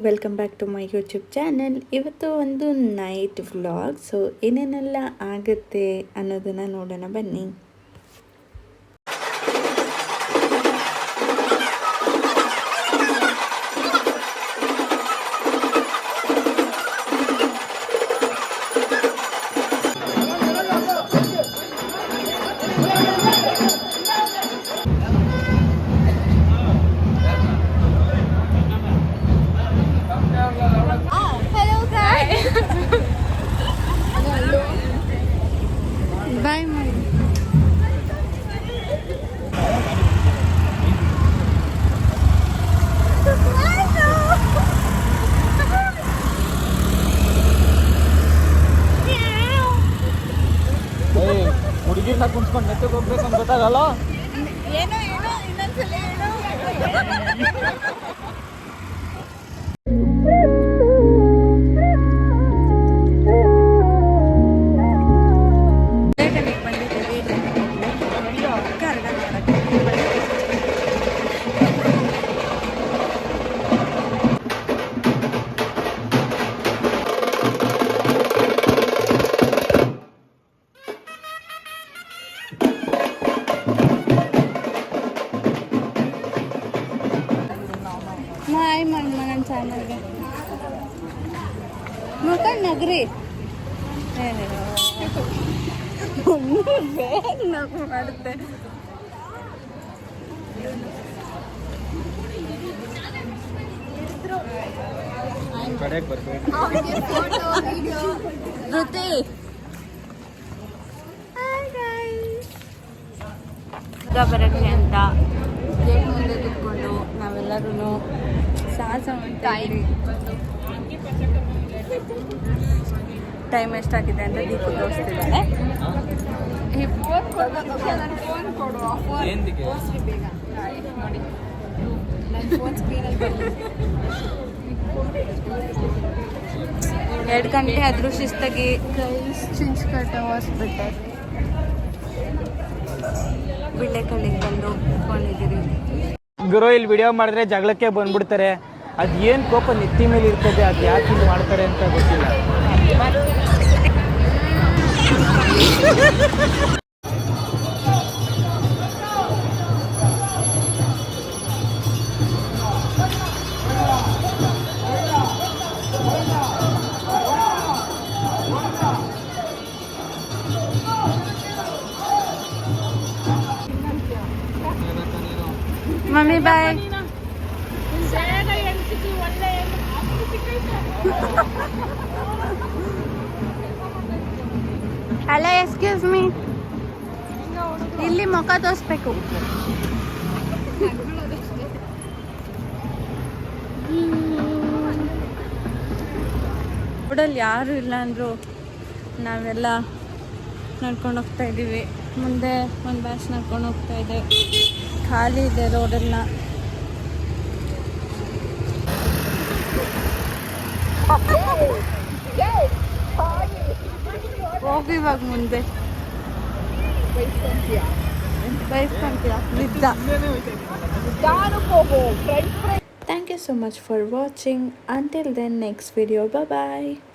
Welcome back to my YouTube channel. ಇವತ್ತು ಒಂದು night vlog. So ಏನೇನೆಲ್ಲ ಆಗುತ್ತೆ ಅನ್ನೋದನ್ನು ನೋಡೋಣ ಬನ್ನಿ. ಬಾಯ್ ಮಾಡಿ ಹುಡುಗಿರ್ನ ಕುಂತ್ಕೊಂಡು ನೆತ್ತಗೆ ಹೋಗ್ಬೇಕಂತ ಗೊತ್ತಾಗಲ್ಲ. ಏನೋ ಇನ್ನೊಂದ್ಸಲ ಮಾಯ್ ಮಣ್ಣ ನನ್ನ ಚಾನಲ್ಗೆ ಮುಖ ನಗರಿ ಬೇಗ ನಗು ಮಾಡುತ್ತೆ. ಕಡೆಗೆ ಬರ್ಬೇಕು. ಋತಿ ಈಗ ಬರೋಕ್ಕೆ ಅಂತ ಗೇಟ್ ಮುಂದೆ ಕೂತ್ಕೊಂಡು ನಾವೆಲ್ಲರೂ ಸಾಹಸ ಮಾಡ್ತಾಯಿದ್ವಿ. ಟೈಮ್ ಎಷ್ಟಾಗಿದೆ ಅಂತ ದೀಪ ತೋರಿಸ್ತಿದ್ದಾಳೆ. ಎರಡು ಗಂಟೆ ಆದರೂ ಶಿಸ್ತಾಗಿ ಚಿಂಚ್ಕಟ್ಟ ಹಾಸ್ಪಿಟಲ್ ಬಿಳ್ಳೆಕಲ್ಲಿಗೆ ಬಂದು ಕುತ್ಕೊಂಡಿದ್ದೀರಿ. ಗುರು ಇಲ್ಲಿ ವಿಡಿಯೋ ಮಾಡಿದ್ರೆ ಜಗಳಕ್ಕೆ ಬಂದ್ಬಿಡ್ತಾರೆ. ಅದು ಏನು ಕೋಪ ನೆತ್ತಿ ಮೇಲೆ ಇರ್ತದೆ, ಅದು ಯಾಕೆ ಇಲ್ಲಿ ಮಾಡ್ತಾರೆ ಅಂತ ಗೊತ್ತಿಲ್ಲ. ಮಮ್ಮಿ ಬಾಯ್. ಹಲೋ, ಎಕ್ಸ್ಕ್ಯೂಸ್ ಮೀ, ಇಲ್ಲಿ ಮುಖ ತೋರಿಸ್ಬೇಕು. ರೋಡಲ್ಲಿ ಯಾರು ಇಲ್ಲ ಅಂದರು ನಾವೆಲ್ಲ ನಡ್ಕೊಂಡು ಹೋಗ್ತಾ ಇದ್ದೀವಿ. ಮುಂದೆ ಒಂದು ಬ್ಯಾಚ್ ನಡ್ಕೊಂಡು ಹೋಗ್ತಾ ಇದೆ. ಖಾಲಿ ಇದೆ ರೋಡೆಲ್ಲ. ಹೋಗಿ ಇವಾಗ ಮುಂದೆ ಬೈಸ್ಕೊಂತೀಯ ನಿದ್ದ. Thank you so much for watching. Until then, next video. Bye bye.